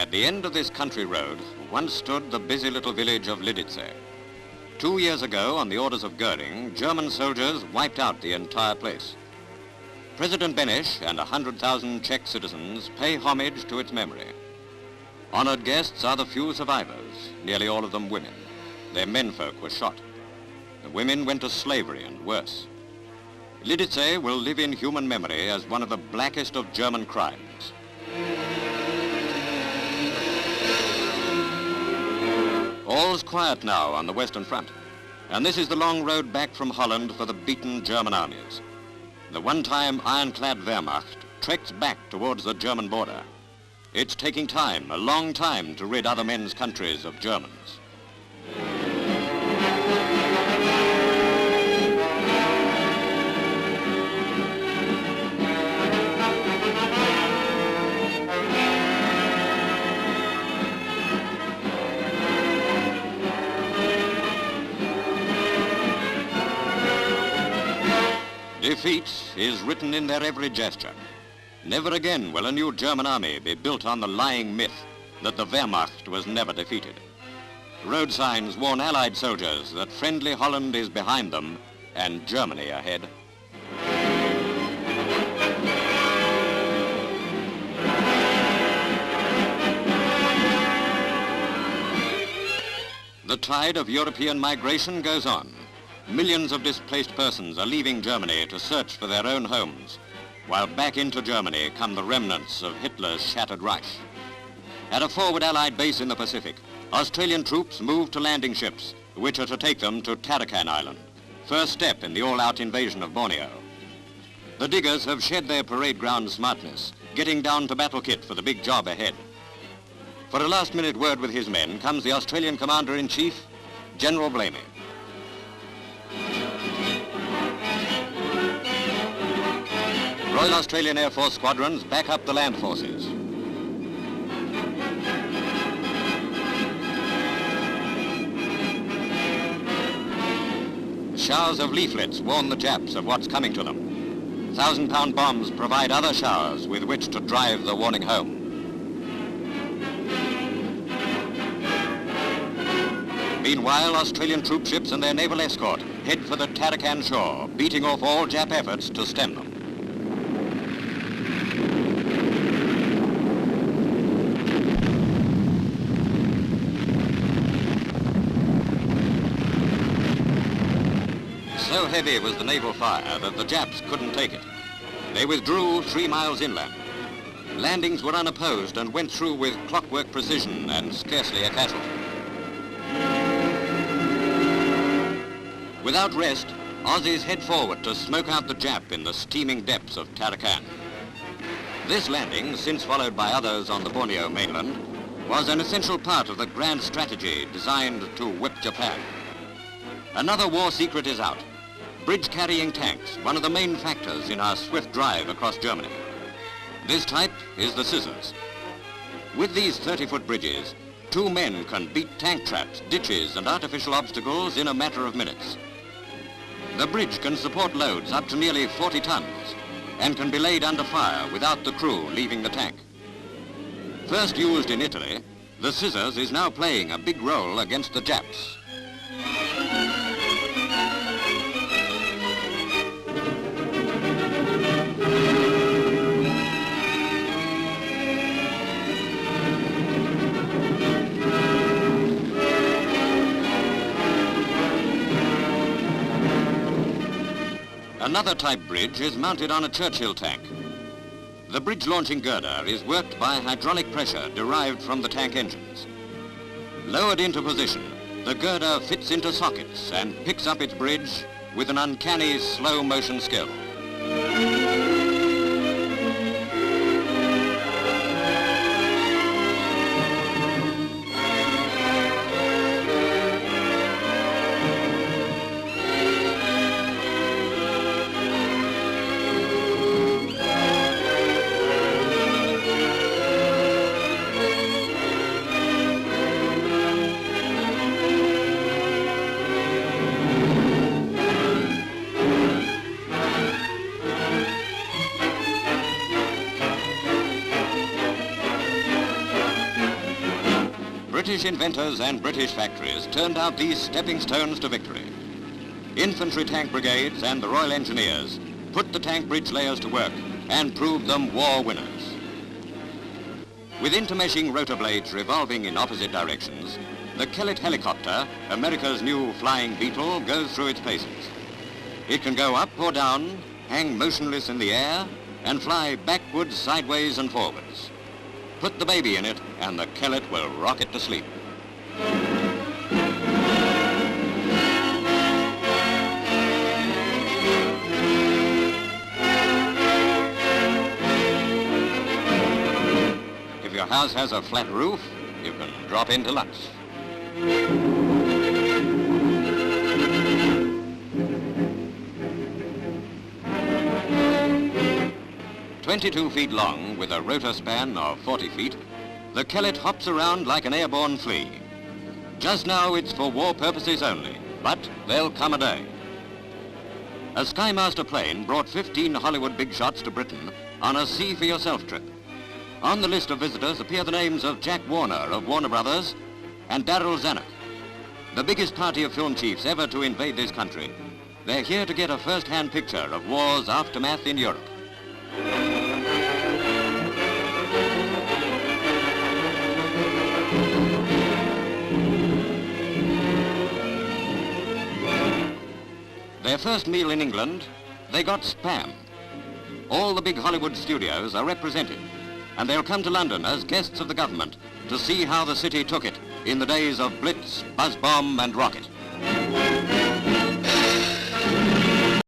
At the end of this country road once stood the busy little village of Lidice. 2 years ago, on the orders of Goering, German soldiers wiped out the entire place. President Benes and 100,000 Czech citizens pay homage to its memory. Honored guests are the few survivors, nearly all of them women. Their menfolk were shot. The women went to slavery and worse. Lidice will live in human memory as one of the blackest of German crimes. All's quiet now on the Western Front, and this is the long road back from Holland for the beaten German armies. The one-time ironclad Wehrmacht treks back towards the German border. It's taking time, a long time, to rid other men's countries of Germans. Defeat is written in their every gesture. Never again will a new German army be built on the lying myth that the Wehrmacht was never defeated. Road signs warn Allied soldiers that friendly Holland is behind them and Germany ahead. The tide of European migration goes on. Millions of displaced persons are leaving Germany to search for their own homes, while back into Germany come the remnants of Hitler's shattered Reich. At a forward Allied base in the Pacific, Australian troops move to landing ships, which are to take them to Tarakan Island, first step in the all-out invasion of Borneo. The diggers have shed their parade ground smartness, getting down to battle kit for the big job ahead. For a last-minute word with his men comes the Australian Commander-in-Chief, General Blaney. Royal Australian Air Force squadrons back up the land forces. Showers of leaflets warn the Japs of what's coming to them. 1,000-pound bombs provide other showers with which to drive the warning home. Meanwhile, Australian troop ships and their naval escort head for the Tarakan shore, beating off all Jap efforts to stem them. So heavy was the naval fire that the Japs couldn't take it. They withdrew 3 miles inland. Landings were unopposed and went through with clockwork precision and scarcely a casualty. Without rest, Aussies head forward to smoke out the Jap in the steaming depths of Tarakan. This landing, since followed by others on the Borneo mainland, was an essential part of the grand strategy designed to whip Japan. Another war secret is out. Bridge-carrying tanks, one of the main factors in our swift drive across Germany. This type is the Scissors. With these 30-foot bridges, 2 men can beat tank traps, ditches, and artificial obstacles in a matter of minutes. The bridge can support loads up to nearly 40 tons and can be laid under fire without the crew leaving the tank. First used in Italy, the Scissors is now playing a big role against the Japs. Another type bridge is mounted on a Churchill tank. The bridge launching girder is worked by hydraulic pressure derived from the tank engines. Lowered into position, the girder fits into sockets and picks up its bridge with an uncanny slow motion skill. British inventors and British factories turned out these stepping stones to victory. Infantry tank brigades and the Royal Engineers put the tank bridge layers to work and proved them war winners. With intermeshing rotor blades revolving in opposite directions, the Kellet helicopter, America's new flying beetle, goes through its paces. It can go up or down, hang motionless in the air, and fly backwards, sideways, and forwards. Put the baby in it, and the Kellet will rock it to sleep. If your house has a flat roof, you can drop into lunch. 22 feet long, with a rotor span of 40 feet, the Kellet hops around like an airborne flea. Just now it's for war purposes only, but there'll come a day. A Skymaster plane brought 15 Hollywood big shots to Britain on a see-for-yourself trip. On the list of visitors appear the names of Jack Warner of Warner Brothers and Darrell Zanuck, the biggest party of film chiefs ever to invade this country. They're here to get a first-hand picture of war's aftermath in Europe. Their first meal in England, they got Spam. All the big Hollywood studios are represented, and they'll come to London as guests of the government to see how the city took it in the days of Blitz, Buzz Bomb and Rocket.